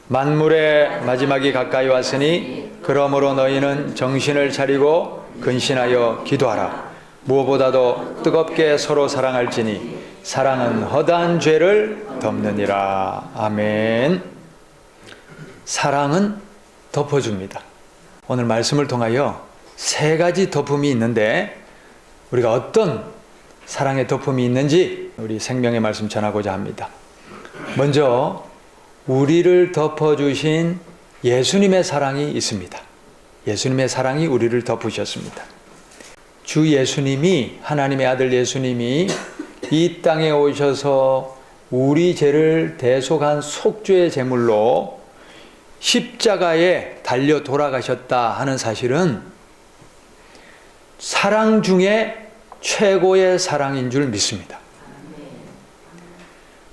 만물의 마지막이 가까이 왔으니 그러므로 너희는 정신을 차리고 근신하여 기도하라. 무엇보다도 뜨겁게 서로 사랑할지니 사랑은 허다한 죄를 덮느니라. 아멘. 사랑은 덮어줍니다. 오늘 말씀을 통하여 세 가지 덮음이 있는데 우리가 어떤 사랑의 덮음이 있는지 우리 생명의 말씀 전하고자 합니다. 먼저 우리를 덮어주신 예수님의 사랑이 있습니다. 예수님의 사랑이 우리를 덮으셨습니다. 주 예수님이, 하나님의 아들 예수님이 이 땅에 오셔서 우리 죄를 대속한 속죄의 제물로 십자가에 달려 돌아가셨다 하는 사실은 사랑 중에 최고의 사랑인 줄 믿습니다.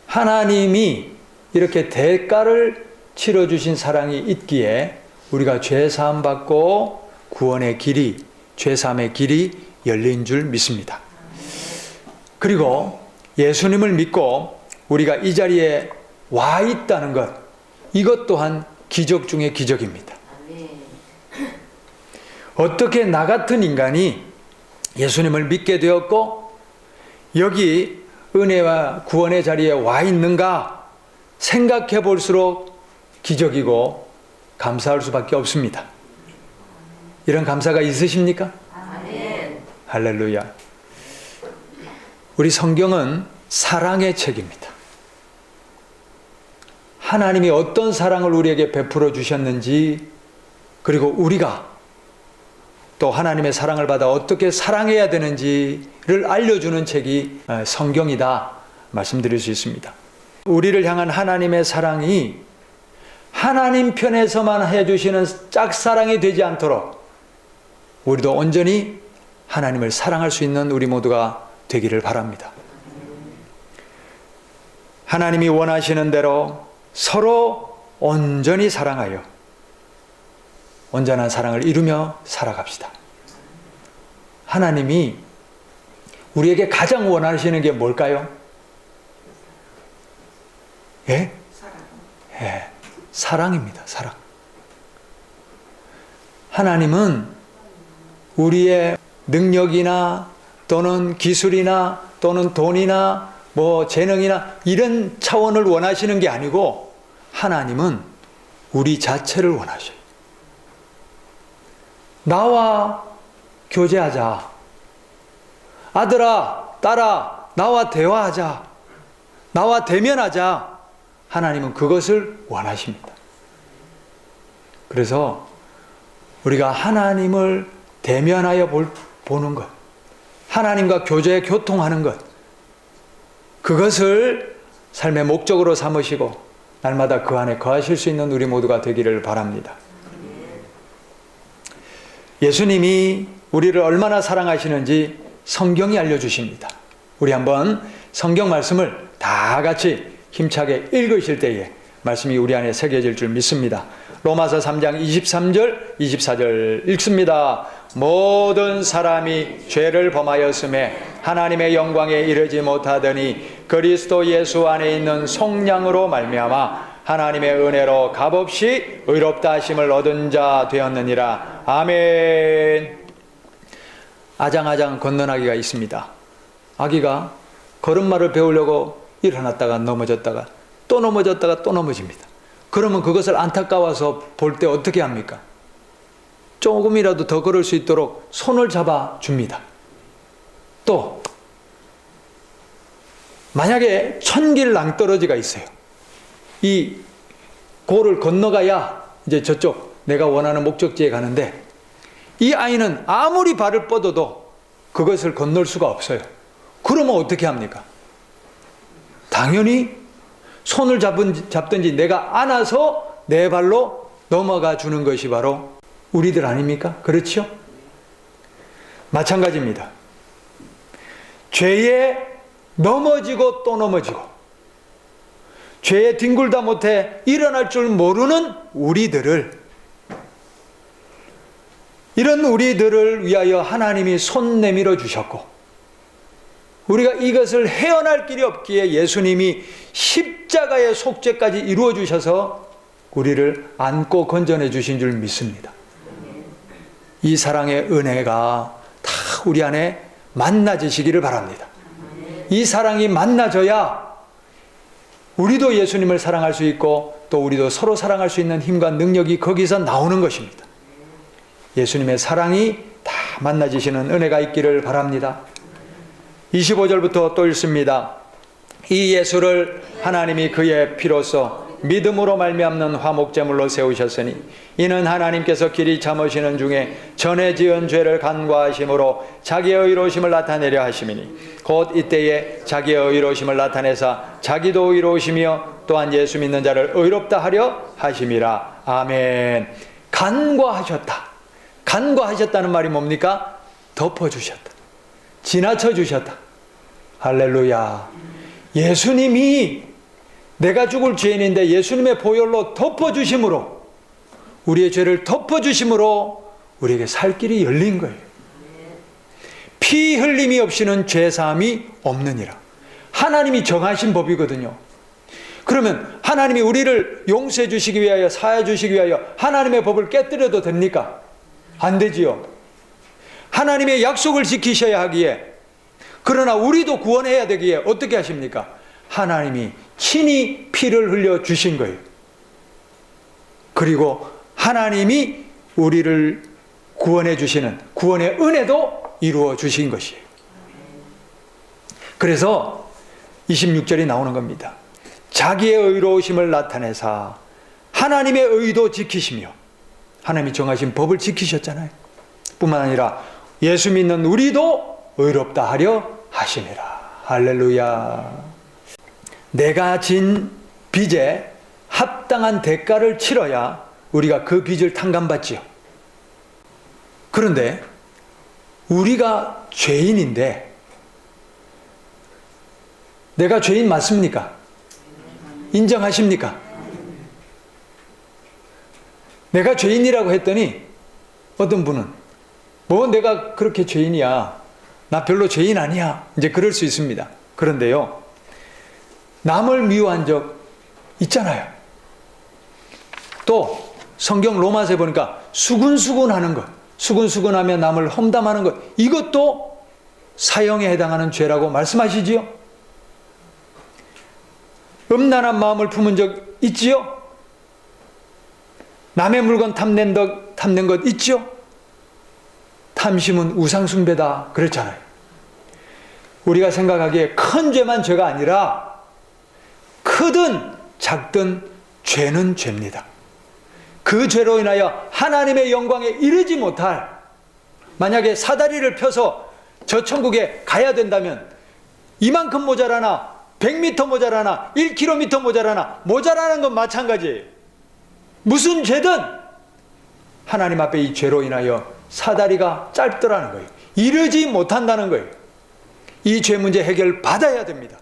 하나님이 이렇게 대가를 치러주신 사랑이 있기에 우리가 죄사함 받고 구원의 길이, 죄사함의 길이 열린 줄 믿습니다. 그리고 예수님을 믿고 우리가 이 자리에 와 있다는 것, 이것 또한 기적 중의 기적입니다. 어떻게 나 같은 인간이 예수님을 믿게 되었고 여기 은혜와 구원의 자리에 와 있는가 생각해 볼수록 기적이고 감사할 수밖에 없습니다. 이런 감사가 있으십니까? 아멘. 할렐루야. 우리 성경은 사랑의 책입니다. 하나님이 어떤 사랑을 우리에게 베풀어 주셨는지, 그리고 우리가 또 하나님의 사랑을 받아 어떻게 사랑해야 되는지를 알려주는 책이 성경이다 말씀드릴 수 있습니다. 우리를 향한 하나님의 사랑이 하나님 편에서만 해주시는 짝사랑이 되지 않도록 우리도 온전히 하나님을 사랑할 수 있는 우리 모두가 되기를 바랍니다. 하나님이 원하시는 대로 서로 온전히 사랑하여 온전한 사랑을 이루며 살아갑시다. 하나님이 우리에게 가장 원하시는 게 뭘까요? 예? 예, 사랑입니다. 사랑. 하나님은 우리의 능력이나 또는 기술이나 또는 돈이나 재능이나 이런 차원을 원하시는 게 아니고 하나님은 우리 자체를 원하셔요. 나와 교제하자. 아들아, 딸아, 나와 대화하자. 나와 대면하자. 하나님은 그것을 원하십니다. 그래서 우리가 하나님을 대면하여 보는 것, 하나님과 교통하는 것, 그것을 삶의 목적으로 삼으시고 날마다 그 안에 거하실 수 있는 우리 모두가 되기를 바랍니다. 예수님이 우리를 얼마나 사랑하시는지 성경이 알려주십니다. 우리 한번 성경 말씀을 다 같이 힘차게 읽으실 때에 말씀이 우리 안에 새겨질 줄 믿습니다. 로마서 3장 23절, 24절 읽습니다. 모든 사람이 죄를 범하였음에 하나님의 영광에 이르지 못하더니 그리스도 예수 안에 있는 속량으로 말미암아 하나님의 은혜로 값없이 의롭다 하심을 얻은 자 되었느니라. 아멘. 아장아장 걷는 아기가 있습니다. 아기가 걸음마를 배우려고 일어났다가 넘어졌다가 또 넘어졌다가 또 넘어집니다. 그러면 그것을 안타까워서 볼 때 어떻게 합니까? 조금이라도 더 걸을 수 있도록 손을 잡아 줍니다. 또 만약에 천길 낭떠러지가 있어요. 이 고를 건너가야 이제 저쪽 내가 원하는 목적지에 가는데 이 아이는 아무리 발을 뻗어도 그것을 건널 수가 없어요. 그러면 어떻게 합니까? 당연히 손을 잡든지 내가 안아서 내 발로 넘어가 주는 것이 바로 우리들 아닙니까? 그렇죠? 마찬가지입니다. 죄에 넘어지고 또 넘어지고 죄에 뒹굴다 못해 일어날 줄 모르는 이런 우리들을 위하여 하나님이 손 내밀어 주셨고 우리가 이것을 헤어날 길이 없기에 예수님이 십자가의 속죄까지 이루어 주셔서 우리를 안고 건져내 주신 줄 믿습니다. 이 사랑의 은혜가 다 우리 안에 만나지시기를 바랍니다. 이 사랑이 만나져야 우리도 예수님을 사랑할 수 있고 또 우리도 서로 사랑할 수 있는 힘과 능력이 거기서 나오는 것입니다. 예수님의 사랑이 다 만나지시는 은혜가 있기를 바랍니다. 25절부터 또 읽습니다. 이 예수를 하나님이 그의 피로써 믿음으로 말미암는 화목제물로 세우셨으니 이는 하나님께서 길이 참으시는 중에 전에 지은 죄를 간과하심으로 자기의 의로우심을 나타내려 하심이니 곧 이때에 자기의 의로우심을 나타내사 자기도 의로우시며 또한 예수 믿는 자를 의롭다 하려 하심이라. 아멘. 간과하셨다. 간과하셨다는 말이 뭡니까? 덮어주셨다. 지나쳐 주셨다. 할렐루야. 예수님이 내가 죽을 죄인인데 예수님의 보혈로 덮어주심으로, 우리의 죄를 덮어주심으로 우리에게 살 길이 열린 거예요. 피 흘림이 없이는 죄사함이 없느니라. 하나님이 정하신 법이거든요. 그러면 하나님이 우리를 용서해 주시기 위하여, 사해 주시기 위하여 하나님의 법을 깨뜨려도 됩니까? 안 되지요. 하나님의 약속을 지키셔야 하기에, 그러나 우리도 구원해야 되기에 어떻게 하십니까? 하나님이 친히 피를 흘려 주신 거예요. 그리고 하나님이 우리를 구원해 주시는 구원의 은혜도 이루어 주신 것이에요. 그래서 26절이 나오는 겁니다. 자기의 의로우심을 나타내사 하나님의 의도 지키시며, 하나님이 정하신 법을 지키셨잖아요. 뿐만 아니라 예수 믿는 우리도 의롭다 하려 하심이라. 할렐루야. 내가 진 빚에 합당한 대가를 치러야 우리가 그 빚을 탕감받지요. 그런데 우리가 죄인인데, 내가 죄인 맞습니까? 인정하십니까? 내가 죄인이라고 했더니 어떤 분은 뭐 내가 그렇게 죄인이야, 나 별로 죄인 아니야, 이제 그럴 수 있습니다. 그런데요, 남을 미워한 적 있잖아요. 또 성경 로마서에 보니까 수근수근하는 것, 수근수근하며 남을 험담하는 것, 이것도 사형에 해당하는 죄라고 말씀하시지요. 음란한 마음을 품은 적 있지요. 남의 물건 탐낸 것 있지요. 탐심은 우상숭배다 그랬잖아요. 우리가 생각하기에 큰 죄만 죄가 아니라 크든 작든 죄는 죄입니다. 그 죄로 인하여 하나님의 영광에 이르지 못할, 만약에 사다리를 펴서 저 천국에 가야 된다면 이만큼 모자라나 100m 모자라나 1km 모자라나 모자라는 건 마찬가지예요. 무슨 죄든 하나님 앞에 이 죄로 인하여 사다리가 짧더라는 거예요. 이르지 못한다는 거예요. 이 죄 문제 해결 받아야 됩니다.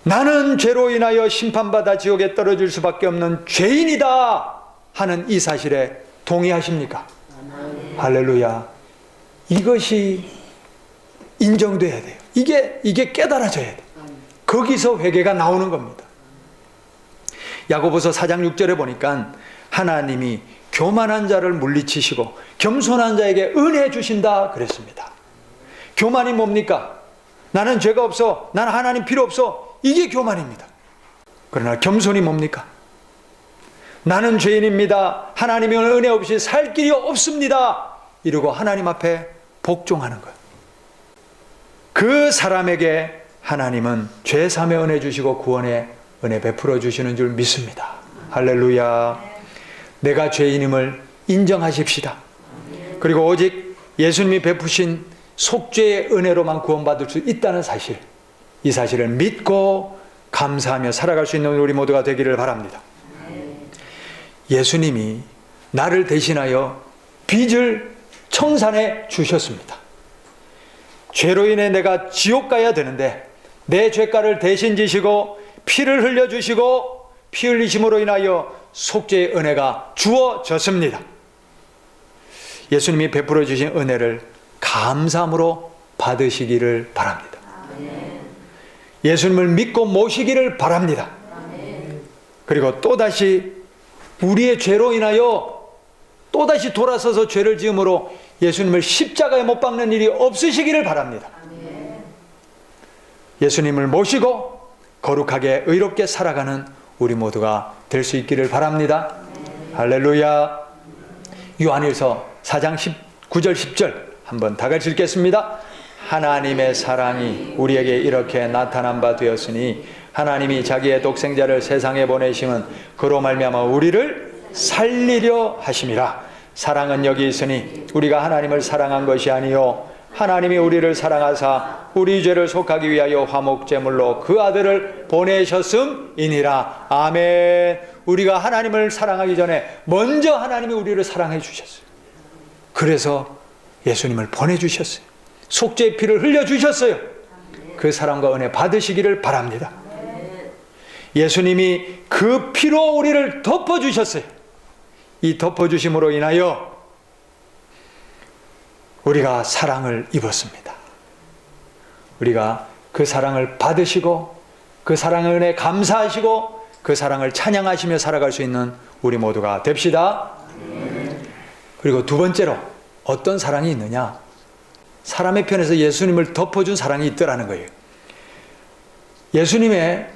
나는 죄로 인하여 심판받아 지옥에 떨어질 수밖에 없는 죄인이다 하는 이 사실에 동의하십니까? 할렐루야. 이것이 인정돼야 돼요. 이게 깨달아져야 돼요. 거기서 회개가 나오는 겁니다. 야고보서 4장 6절에 보니까 하나님이 교만한 자를 물리치시고 겸손한 자에게 은혜 주신다 그랬습니다. 교만이 뭡니까? 나는 죄가 없어, 나는 하나님 필요 없어, 이게 교만입니다. 그러나 겸손이 뭡니까? 나는 죄인입니다, 하나님의 은혜 없이 살 길이 없습니다, 이러고 하나님 앞에 복종하는 거예요. 그 사람에게 하나님은 죄사함의 은혜 주시고 구원의 은혜 베풀어 주시는 줄 믿습니다. 할렐루야. 내가 죄인임을 인정하십시다. 그리고 오직 예수님이 베푸신 속죄의 은혜로만 구원받을 수 있다는 사실, 이 사실을 믿고 감사하며 살아갈 수 있는 우리 모두가 되기를 바랍니다. 예수님이 나를 대신하여 빚을 청산해 주셨습니다. 죄로 인해 내가 지옥 가야 되는데 내 죄가를 대신 지시고 피를 흘려주시고 피 흘리심으로 인하여 속죄의 은혜가 주어졌습니다. 예수님이 베풀어 주신 은혜를 감사함으로 받으시기를 바랍니다. 예수님을 믿고 모시기를 바랍니다. 그리고 또다시 우리의 죄로 인하여 또다시 돌아서서 죄를 지음으로 예수님을 십자가에 못 박는 일이 없으시기를 바랍니다. 예수님을 모시고 거룩하게 의롭게 살아가는 우리 모두가 될 수 있기를 바랍니다. 할렐루야. 요한일서 4장 9절 10절 한번 다 같이 읽겠습니다. 하나님의 사랑이 우리에게 이렇게 나타난 바 되었으니 하나님이 자기의 독생자를 세상에 보내심은 그로 말미암아 우리를 살리려 하심이라. 사랑은 여기 있으니 우리가 하나님을 사랑한 것이 아니요 하나님이 우리를 사랑하사 우리 죄를 속하기 위하여 화목제물로 그 아들을 보내셨음이니라. 아멘. 우리가 하나님을 사랑하기 전에 먼저 하나님이 우리를 사랑해 주셨어요. 그래서 예수님을 보내주셨어요. 속죄의 피를 흘려주셨어요. 그 사랑과 은혜 받으시기를 바랍니다. 예수님이 그 피로 우리를 덮어주셨어요. 이 덮어주심으로 인하여 우리가 사랑을 입었습니다. 우리가 그 사랑을 받으시고 그 사랑의 은혜 감사하시고 그 사랑을 찬양하시며 살아갈 수 있는 우리 모두가 됩시다. 그리고 두 번째로 어떤 사랑이 있느냐? 사람의 편에서 예수님을 덮어준 사랑이 있더라는 거예요. 예수님의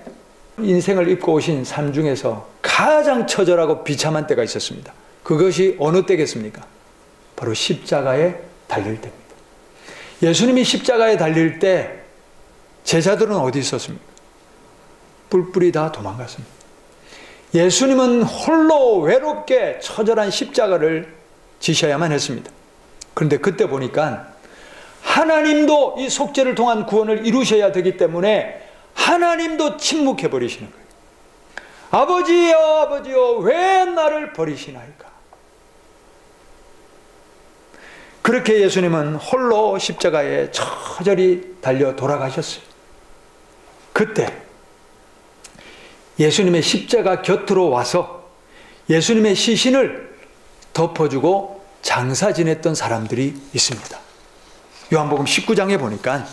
인생을 입고 오신 삶 중에서 가장 처절하고 비참한 때가 있었습니다. 그것이 어느 때겠습니까? 바로 십자가에 달릴 때입니다. 예수님이 십자가에 달릴 때 제자들은 어디 있었습니까? 뿔뿔이 다 도망갔습니다. 예수님은 홀로 외롭게 처절한 십자가를 지셔야만 했습니다. 그런데 그때 보니까 하나님도 이 속죄를 통한 구원을 이루셔야 되기 때문에 하나님도 침묵해 버리시는 거예요. 아버지여 아버지여 왜 나를 버리시나이까. 그렇게 예수님은 홀로 십자가에 처절히 달려 돌아가셨어요. 그때 예수님의 십자가 곁으로 와서 예수님의 시신을 덮어주고 장사 지냈던 사람들이 있습니다. 요한복음 19장에 보니까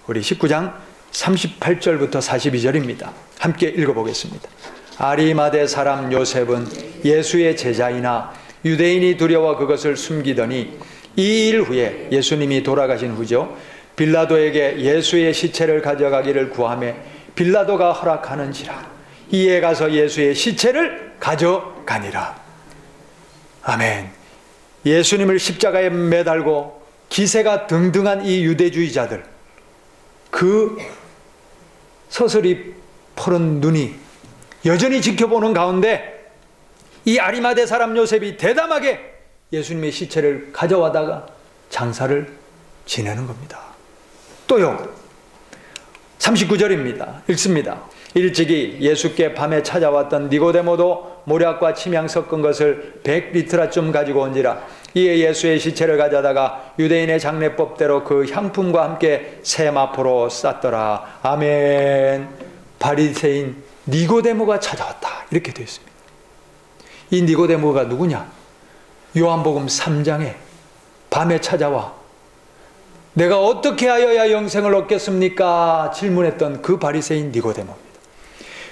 우리 19장 38절부터 42절입니다. 함께 읽어보겠습니다. 아리마대 사람 요셉은 예수의 제자이나 유대인이 두려워 그것을 숨기더니 이 일 후에 예수님이 돌아가신 후죠. 빌라도에게 예수의 시체를 가져가기를 구하며 빌라도가 허락하는지라. 이에 가서 예수의 시체를 가져가니라. 아멘. 예수님을 십자가에 매달고 기세가 등등한 이 유대주의자들, 그 서슬이 푸른 눈이 여전히 지켜보는 가운데 이 아리마대 사람 요셉이 대담하게 예수님의 시체를 가져와다가 장사를 지내는 겁니다. 또요, 39절입니다. 읽습니다. 일찍이 예수께 밤에 찾아왔던 니고데모도 모략과 침향 섞은 것을 100리트라쯤 가지고 온지라. 이에 예수의 시체를 가져다가 유대인의 장례법대로 그 향품과 함께 세마포로 쌌더라. 아멘. 바리새인 니고데모가 찾아왔다. 이렇게 되어 있습니다. 이 니고데모가 누구냐? 요한복음 3장에 밤에 찾아와 내가 어떻게 하여야 영생을 얻겠습니까? 질문했던 그 바리새인 니고데모입니다.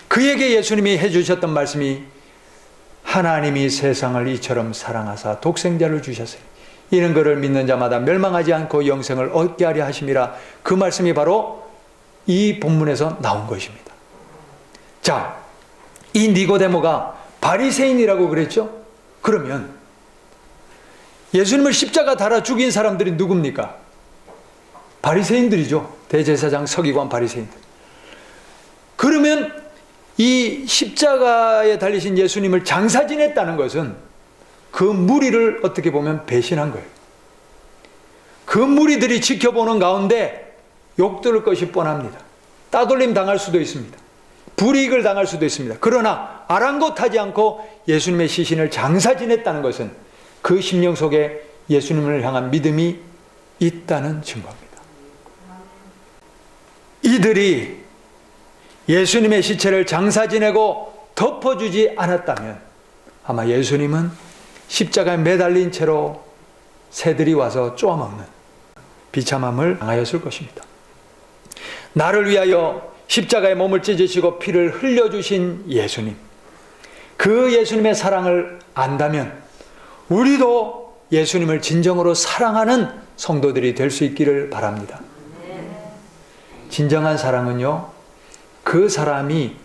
그에게 예수님이 해주셨던 말씀이 하나님이 세상을 이처럼 사랑하사 독생자를 주셨으니 이는 그를 믿는 자마다 멸망하지 않고 영생을 얻게 하려 하심이라. 그 말씀이 바로 이 본문에서 나온 것입니다. 자, 이 니고데모가 바리새인이라고 그랬죠? 그러면 예수님을 십자가 달아 죽인 사람들이 누굽니까? 바리새인들이죠. 대제사장, 서기관, 바리새인들. 그러면 이 십자가에 달리신 예수님을 장사 지냈다는 것은 그 무리를 어떻게 보면 배신한 거예요. 그 무리들이 지켜보는 가운데 욕들을 것이 뻔합니다. 따돌림 당할 수도 있습니다. 불이익을 당할 수도 있습니다. 그러나 아랑곳하지 않고 예수님의 시신을 장사 지냈다는 것은 그 심령 속에 예수님을 향한 믿음이 있다는 증거입니다. 이들이 예수님의 시체를 장사 지내고 덮어주지 않았다면 아마 예수님은 십자가에 매달린 채로 새들이 와서 쪼아먹는 비참함을 당하였을 것입니다. 나를 위하여 십자가에 몸을 찢으시고 피를 흘려주신 예수님, 그 예수님의 사랑을 안다면 우리도 예수님을 진정으로 사랑하는 성도들이 될 수 있기를 바랍니다. 진정한 사랑은요, 그 사람이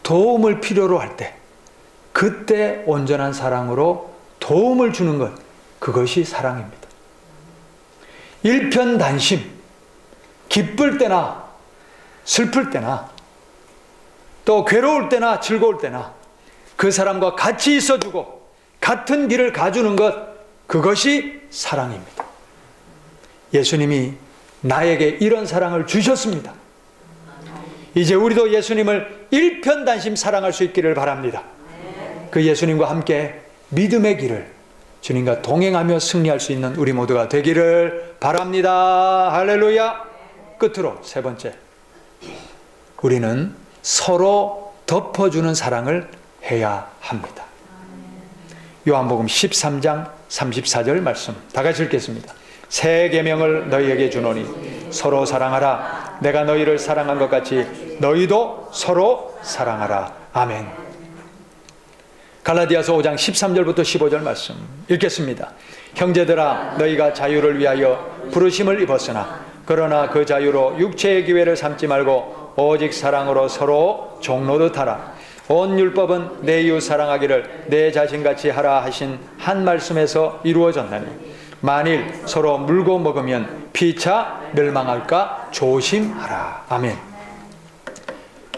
도움을 필요로 할 때, 그때 온전한 사랑으로 도움을 주는 것, 그것이 사랑입니다. 일편단심, 기쁠 때나 슬플 때나 또 괴로울 때나 즐거울 때나 그 사람과 같이 있어주고 같은 길을 가주는 것, 그것이 사랑입니다. 예수님이 나에게 이런 사랑을 주셨습니다. 이제 우리도 예수님을 일편단심 사랑할 수 있기를 바랍니다. 그 예수님과 함께 믿음의 길을 주님과 동행하며 승리할 수 있는 우리 모두가 되기를 바랍니다. 할렐루야. 끝으로 세 번째, 우리는 서로 덮어주는 사랑을 해야 합니다. 요한복음 13장 34절 말씀 다 같이 읽겠습니다. 새 계명을 너희에게 주노니 서로 사랑하라. 내가 너희를 사랑한 것 같이 너희도 서로 사랑하라. 아멘. 갈라디아서 5장 13절부터 15절 말씀 읽겠습니다. 형제들아, 너희가 자유를 위하여 부르심을 입었으나 그러나 그 자유로 육체의 기회를 삼지 말고 오직 사랑으로 서로 종노릇 하라. 온 율법은 내 이웃 사랑하기를 내 자신같이 하라 하신 한 말씀에서 이루어졌나니 만일 서로 물고 먹으면 피차 멸망할까 조심하라. 아멘.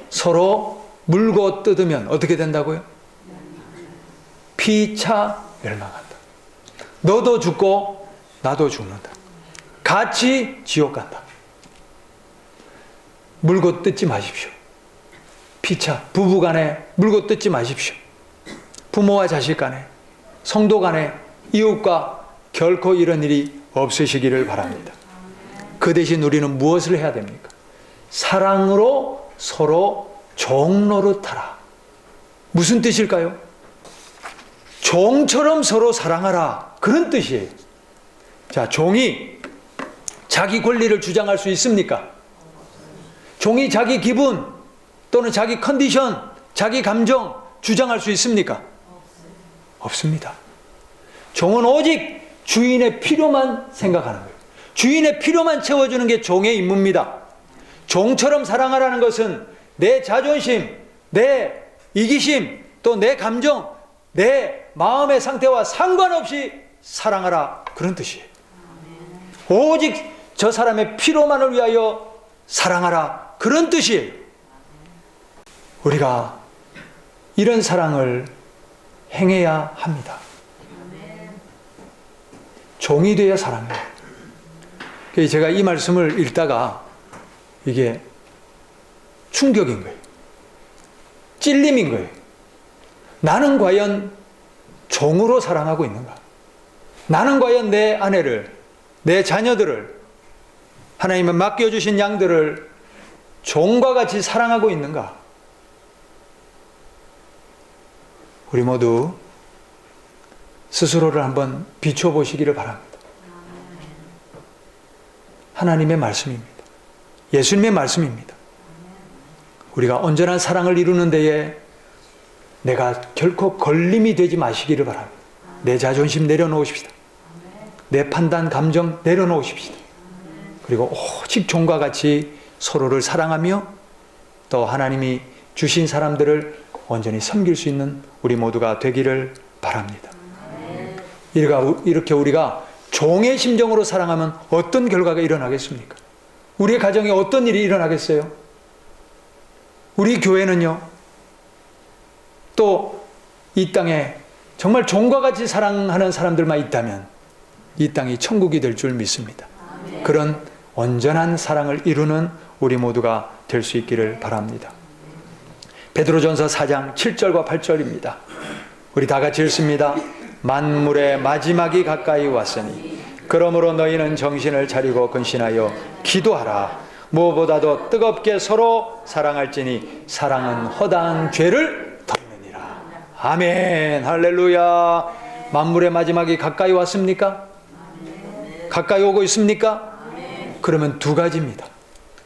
서로 물고 뜯으면 어떻게 된다고요? 피차 멸망한다. 너도 죽고 나도 죽는다. 같이 지옥 간다. 물고 뜯지 마십시오. 피차, 부부 간에 물고 뜯지 마십시오. 부모와 자식 간에, 성도 간에, 이웃과 결코 이런 일이 없으시기를 바랍니다. 그 대신 우리는 무엇을 해야 됩니까? 사랑으로 서로 종노릇하라. 무슨 뜻일까요? 종처럼 서로 사랑하라. 그런 뜻이에요. 자, 종이 자기 권리를 주장할 수 있습니까? 종이 자기 기분 또는 자기 컨디션, 자기 감정 주장할 수 있습니까? 없습니다. 종은 오직 주인의 필요만 생각하는 거예요. 주인의 필요만 채워주는 게 종의 임무입니다. 종처럼 사랑하라는 것은 내 자존심, 내 이기심, 또 내 감정, 내 마음의 상태와 상관없이 사랑하라, 그런 뜻이에요. 오직 저 사람의 필요만을 위하여 사랑하라, 그런 뜻이에요. 우리가 이런 사랑을 행해야 합니다. 종이 되어 사랑해요. 제가 이 말씀을 읽다가 이게 충격인 거예요. 찔림인 거예요. 나는 과연 종으로 사랑하고 있는가? 나는 과연 내 아내를, 내 자녀들을, 하나님의 맡겨주신 양들을 종과 같이 사랑하고 있는가? 우리 모두 스스로를 한번 비춰보시기를 바랍니다. 하나님의 말씀입니다. 예수님의 말씀입니다. 우리가 온전한 사랑을 이루는 데에 내가 결코 걸림이 되지 마시기를 바랍니다. 내 자존심 내려놓으십시다. 내 판단, 감정 내려놓으십시다. 그리고 오직 종과 같이 서로를 사랑하며 또 하나님이 주신 사람들을 온전히 섬길 수 있는 우리 모두가 되기를 바랍니다. 이렇게 우리가 종의 심정으로 사랑하면 어떤 결과가 일어나겠습니까? 우리의 가정에 어떤 일이 일어나겠어요? 우리 교회는요, 또 이 땅에 정말 종과 같이 사랑하는 사람들만 있다면 이 땅이 천국이 될 줄 믿습니다. 그런 온전한 사랑을 이루는 우리 모두가 될 수 있기를 바랍니다. 베드로전서 4장 7절과 8절입니다. 우리 다 같이 읽습니다. 만물의 마지막이 가까이 왔으니 그러므로 너희는 정신을 차리고 근신하여 기도하라. 무엇보다도 뜨겁게 서로 사랑할지니 사랑은 허다한 죄를 덮느니라. 아멘. 할렐루야. 만물의 마지막이 가까이 왔습니까? 가까이 오고 있습니까? 그러면 두 가지입니다.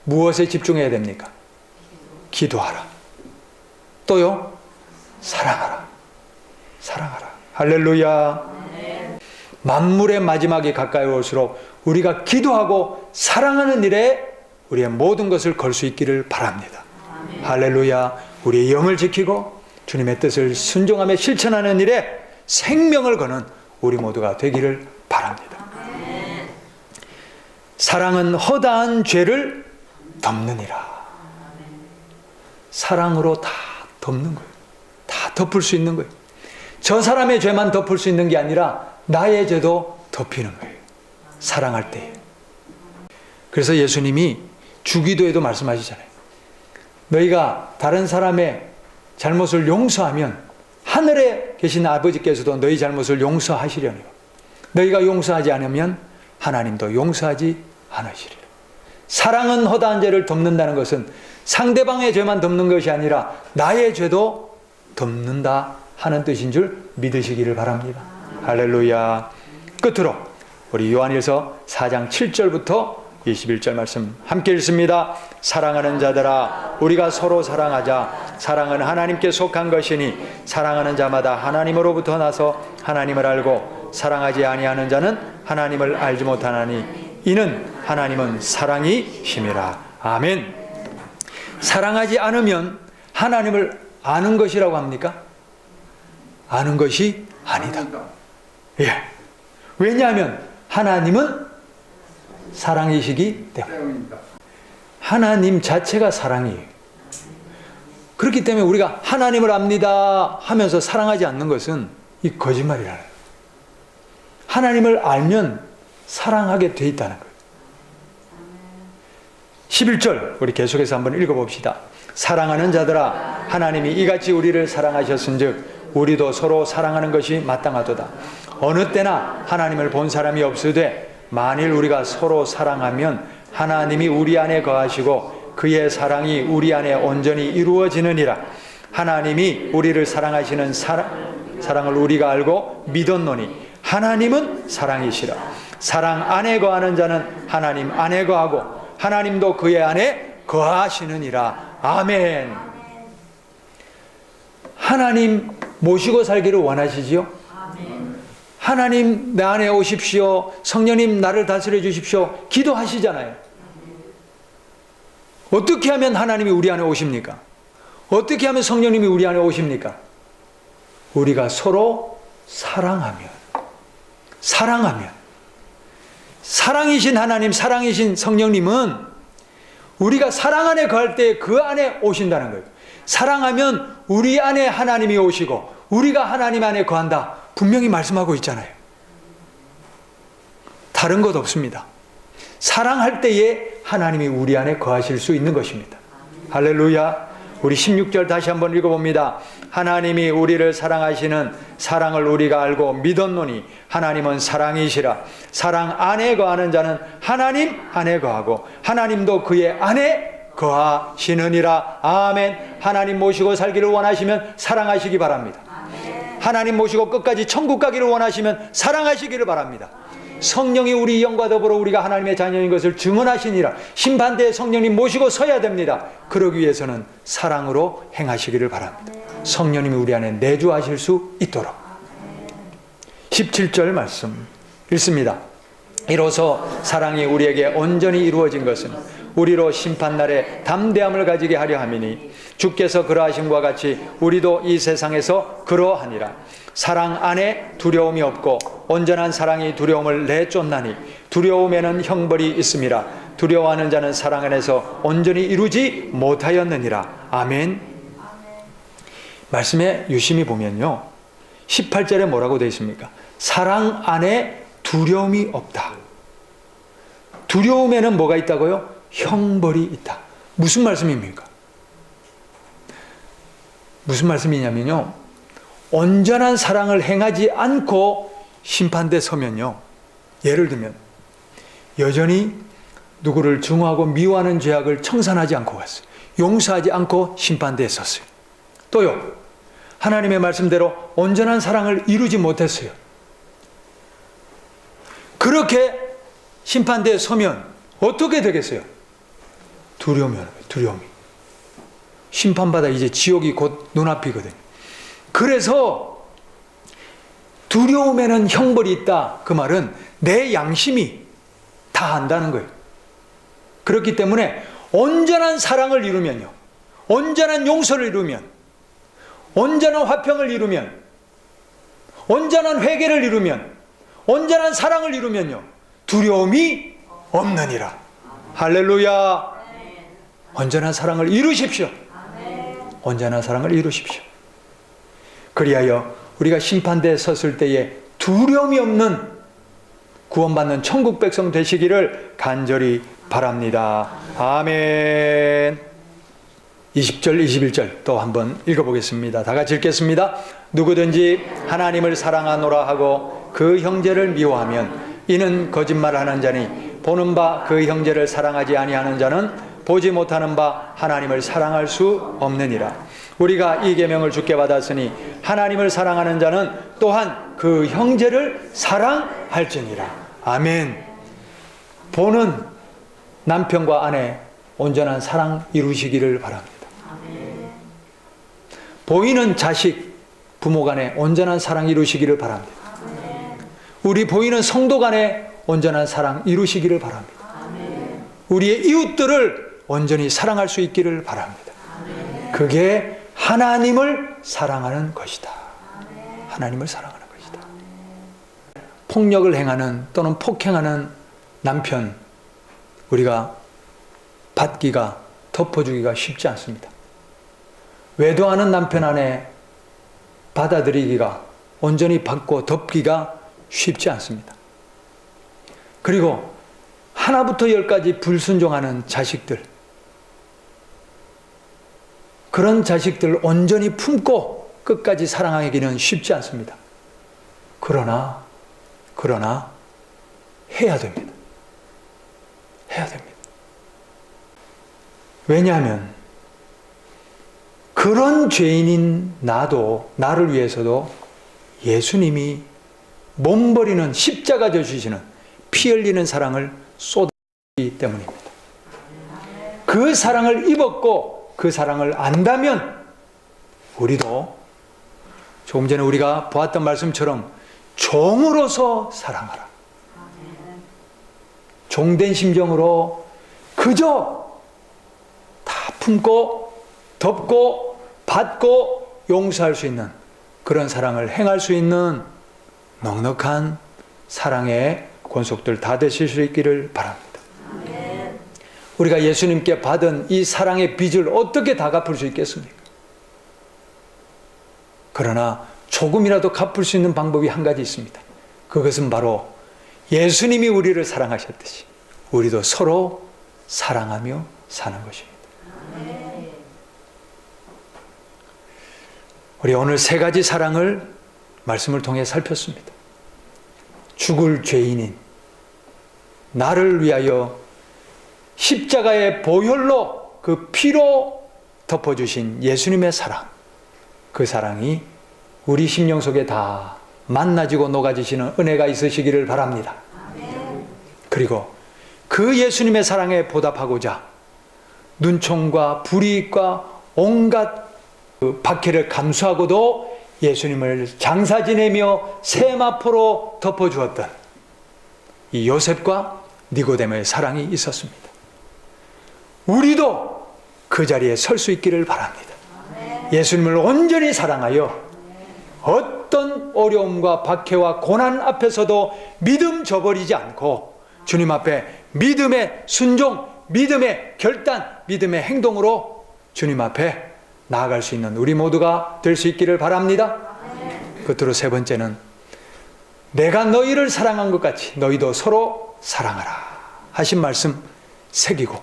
무엇에 집중해야 됩니까? 기도하라. 또요, 사랑하라. 할렐루야. 만물의 마지막이 가까이 올수록 우리가 기도하고 사랑하는 일에 우리의 모든 것을 걸 수 있기를 바랍니다. 할렐루야. 우리의 영을 지키고 주님의 뜻을 순종하며 실천하는 일에 생명을 거는 우리 모두가 되기를 바랍니다. 사랑은 허다한 죄를 덮느니라. 사랑으로 다 덮는 거예요. 다 덮을 수 있는 거예요. 저 사람의 죄만 덮을 수 있는 게 아니라 나의 죄도 덮이는 거예요. 사랑할 때. 그래서 예수님이 주기도에도 말씀하시잖아요. 너희가 다른 사람의 잘못을 용서하면 하늘에 계신 아버지께서도 너희 잘못을 용서하시려니와 너희가 용서하지 않으면 하나님도 용서하지 않으시리라. 사랑은 허다한 죄를 덮는다는 것은 상대방의 죄만 덮는 것이 아니라 나의 죄도 덮는다 하는 뜻인 줄 믿으시기를 바랍니다. 할렐루야. 끝으로 우리 요한일서 4장 7절부터 21절 말씀 함께 읽습니다. 사랑하는 자들아 우리가 서로 사랑하자. 사랑은 하나님께 속한 것이니 사랑하는 자마다 하나님으로부터 나서 하나님을 알고 사랑하지 아니하는 자는 하나님을 알지 못하나니 이는 하나님은 사랑이심이라. 아멘. 사랑하지 않으면 하나님을 아는 것이라고 합니까? 아는 것이 아니다. 예. 왜냐하면 하나님은 사랑이시기 때문에. 하나님 자체가 사랑이에요. 그렇기 때문에 우리가 하나님을 압니다 하면서 사랑하지 않는 것은 이 거짓말이라는 거예요. 하나님을 알면 사랑하게 돼 있다는 거예요. 11절 우리 계속해서 한번 읽어봅시다. 사랑하는 자들아 하나님이 이같이 우리를 사랑하셨은즉 우리도 서로 사랑하는 것이 마땅하도다. 어느 때나 하나님을 본 사람이 없으되 만일 우리가 서로 사랑하면 하나님이 우리 안에 거하시고 그의 사랑이 우리 안에 온전히 이루어지느니라. 하나님이 우리를 사랑하시는 사랑을 우리가 알고 믿었노니 하나님은 사랑이시라. 사랑 안에 거하는 자는 하나님 안에 거하고 하나님도 그의 안에 거하시느니라. 아멘. 하나님 모시고 살기를 원하시지요? 하나님 내 안에 오십시오. 성령님 나를 다스려 주십시오. 기도하시잖아요. 어떻게 하면 하나님이 우리 안에 오십니까? 어떻게 하면 성령님이 우리 안에 오십니까? 우리가 서로 사랑하면 사랑이신 하나님, 사랑이신 성령님은 우리가 사랑 안에 거할 때 그 안에 오신다는 거예요. 사랑하면 우리 안에 하나님이 오시고 우리가 하나님 안에 거한다. 분명히 말씀하고 있잖아요. 다른 것 없습니다. 사랑할 때에 하나님이 우리 안에 거하실 수 있는 것입니다. 할렐루야. 우리 16절 다시 한번 읽어봅니다. 하나님이 우리를 사랑하시는 사랑을 우리가 알고 믿었노니 하나님은 사랑이시라. 사랑 안에 거하는 자는 하나님 안에 거하고 하나님도 그의 안에 거하시느니라. 아멘. 하나님 모시고 살기를 원하시면 사랑하시기 바랍니다. 하나님 모시고 끝까지 천국 가기를 원하시면 사랑하시기를 바랍니다. 성령이 우리 영과 더불어 우리가 하나님의 자녀인 것을 증언하시니라. 심판대에 성령님 모시고 서야 됩니다. 그러기 위해서는 사랑으로 행하시기를 바랍니다. 성령님이 우리 안에 내주하실 수 있도록. 17절 말씀 읽습니다. 이로써 사랑이 우리에게 온전히 이루어진 것은 우리로 심판날에 담대함을 가지게 하려 함이니 주께서 그러하심과 같이 우리도 이 세상에서 그러하니라. 사랑 안에 두려움이 없고 온전한 사랑이 두려움을 내쫓나니 두려움에는 형벌이 있음이라. 두려워하는 자는 사랑 안에서 온전히 이루지 못하였느니라. 아멘. 말씀에 유심히 보면요 18절에 뭐라고 되어 있습니까? 사랑 안에 두려움이 없다. 두려움에는 뭐가 있다고요? 형벌이 있다. 무슨 말씀입니까? 무슨 말씀이냐면요 온전한 사랑을 행하지 않고 심판대 서면요 예를 들면 여전히 누구를 증오하고 미워하는 죄악을 청산하지 않고 갔어요. 용서하지 않고 심판대에 섰어요. 또요 하나님의 말씀대로 온전한 사랑을 이루지 못했어요. 그렇게 심판대에 서면 어떻게 되겠어요? 두려움이 심판받아 이제 지옥이 곧 눈앞이거든요. 그래서 두려움에는 형벌이 있다. 그 말은 내 양심이 다 안다는 거예요. 그렇기 때문에 온전한 사랑을 이루면요, 온전한 용서를 이루면, 온전한 화평을 이루면, 온전한 회개를 이루면, 온전한 사랑을 이루면요, 두려움이 없느니라. 할렐루야. 온전한 사랑을 이루십시오. 온전한 사랑을 이루십시오. 그리하여 우리가 심판대에 섰을 때에 두려움이 없는 구원받는 천국 백성 되시기를 간절히 바랍니다. 아멘. 20절, 21절 또 한번 읽어보겠습니다. 다 같이 읽겠습니다. 누구든지 하나님을 사랑하노라 하고 그 형제를 미워하면 이는 거짓말하는 자니 보는 바 그 형제를 사랑하지 아니하는 자는 보지 못하는 바 하나님을 사랑할 수 없느니라. 우리가 이 계명을 주께 받았으니 하나님을 사랑하는 자는 또한 그 형제를 사랑할지니라. 아멘. 보는 남편과 아내 온전한 사랑 이루시기를 바랍니다. 보이는 자식, 부모 간에 온전한 사랑 이루시기를 바랍니다. 우리 보이는 성도 간에 온전한 사랑 이루시기를 바랍니다. 우리의 이웃들을 온전히 사랑할 수 있기를 바랍니다. 그게 하나님을 사랑하는 것이다. 하나님을 사랑하는 것이다. 폭력을 행하는 또는 폭행하는 남편, 우리가 받기가, 덮어주기가 쉽지 않습니다. 외도하는 남편 안에 받아들이기가, 온전히 받고 덮기가 쉽지 않습니다. 그리고 하나부터 열까지 불순종하는 자식들, 그런 자식들을 온전히 품고 끝까지 사랑하기는 쉽지 않습니다. 그러나 해야 됩니다. 해야 됩니다. 왜냐하면 그런 죄인인 나를 위해서도 예수님이 몸버리는, 십자가 져주시는, 피 흘리는 사랑을 쏟았기 때문입니다. 그 사랑을 입었고 그 사랑을 안다면 우리도 조금 전에 우리가 보았던 말씀처럼 종으로서 사랑하라. 종된 심정으로 그저 다 품고 덮고 받고 용서할 수 있는 그런 사랑을 행할 수 있는 넉넉한 사랑의 권속들 다 되실 수 있기를 바랍니다. 우리가 예수님께 받은 이 사랑의 빚을 어떻게 다 갚을 수 있겠습니까? 그러나 조금이라도 갚을 수 있는 방법이 한 가지 있습니다. 그것은 바로 예수님이 우리를 사랑하셨듯이 우리도 서로 사랑하며 사는 것입니다. 우리 오늘 세 가지 사랑을 말씀을 통해 살폈습니다. 죽을 죄인인 나를 위하여 십자가의 보혈로 그 피로 덮어주신 예수님의 사랑, 그 사랑이 우리 심령 속에 다 만나지고 녹아지시는 은혜가 있으시기를 바랍니다. 그리고 그 예수님의 사랑에 보답하고자 눈총과 불이익과 온갖 그 박해를 감수하고도 예수님을 장사 지내며 세마포로 덮어주었던 이 요셉과 니고데모의 사랑이 있었습니다. 우리도 그 자리에 설 수 있기를 바랍니다. 예수님을 온전히 사랑하여 어떤 어려움과 박해와 고난 앞에서도 믿음 저버리지 않고 주님 앞에 믿음의 순종, 믿음의 결단, 믿음의 행동으로 주님 앞에 나아갈 수 있는 우리 모두가 될 수 있기를 바랍니다. 끝으로 세 번째는 내가 너희를 사랑한 것 같이 너희도 서로 사랑하라 하신 말씀 새기고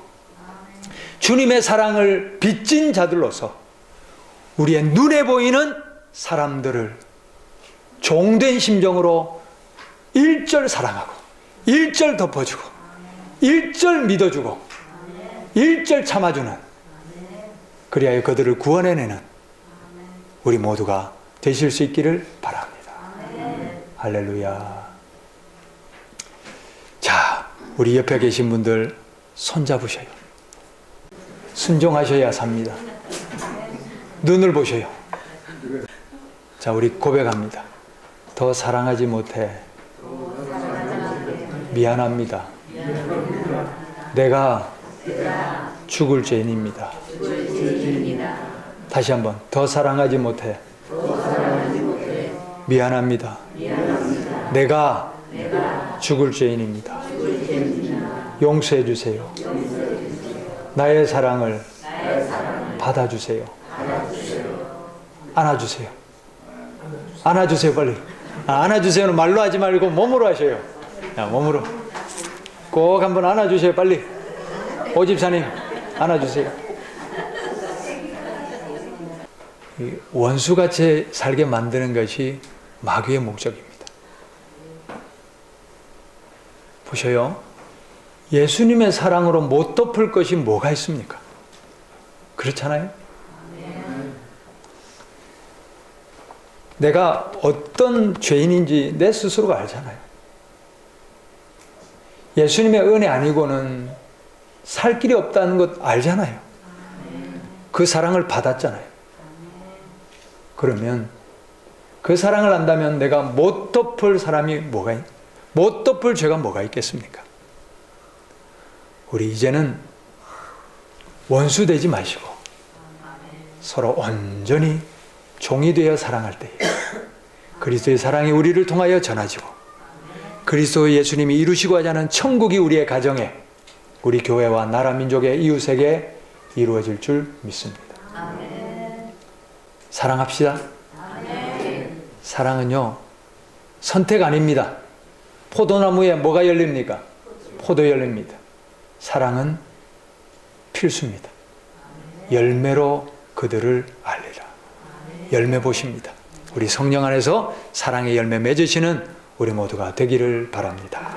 주님의 사랑을 빚진 자들로서 우리의 눈에 보이는 사람들을 종된 심정으로 일절 사랑하고 일절 덮어주고 일절 믿어주고 일절 참아주는, 그리하여 그들을 구원해내는 우리 모두가 되실 수 있기를 바랍니다. 할렐루야. 자, 우리 옆에 계신 분들 손잡으셔요. 순종하셔야 삽니다. 눈을 보셔요. 자, 우리 고백합니다. 더 사랑하지 못해 미안합니다. 내가 죽을 죄인입니다. 다시 한번 더 사랑하지 못해 미안합니다. 내가 죽을 죄인입니다. 용서해 주세요. 나의 사랑을 받아주세요. 안아주세요. 안아주세요, 빨리. 안아주세요는 말로 하지 말고 몸으로 하셔요. 몸으로. 꼭 한번 안아주세요, 빨리. 오 집사님, 안아주세요. 원수같이 살게 만드는 것이 마귀의 목적입니다. 보셔요. 예수님의 사랑으로 못 덮을 것이 뭐가 있습니까? 그렇잖아요? 내가 어떤 죄인인지 내 스스로가 알잖아요. 예수님의 은혜 아니고는 살 길이 없다는 것 알잖아요. 그 사랑을 받았잖아요. 그러면 그 사랑을 안다면 내가 못 덮을 사람이 못 덮을 죄가 뭐가 있겠습니까? 우리 이제는 원수 되지 마시고 서로 온전히 종이 되어 사랑할 때에 그리스도의 사랑이 우리를 통하여 전하지고 그리스도 예수님이 이루시고 하자는 천국이 우리의 가정에 우리 교회와 나라 민족의 이웃에게 이루어질 줄 믿습니다. 사랑합시다. 사랑은요 선택 아닙니다. 포도나무에 뭐가 열립니까? 포도 열립니다. 사랑은 필수입니다. 열매로 그들을 알리라. 열매 보십니다. 우리 성령 안에서 사랑의 열매 맺으시는 우리 모두가 되기를 바랍니다.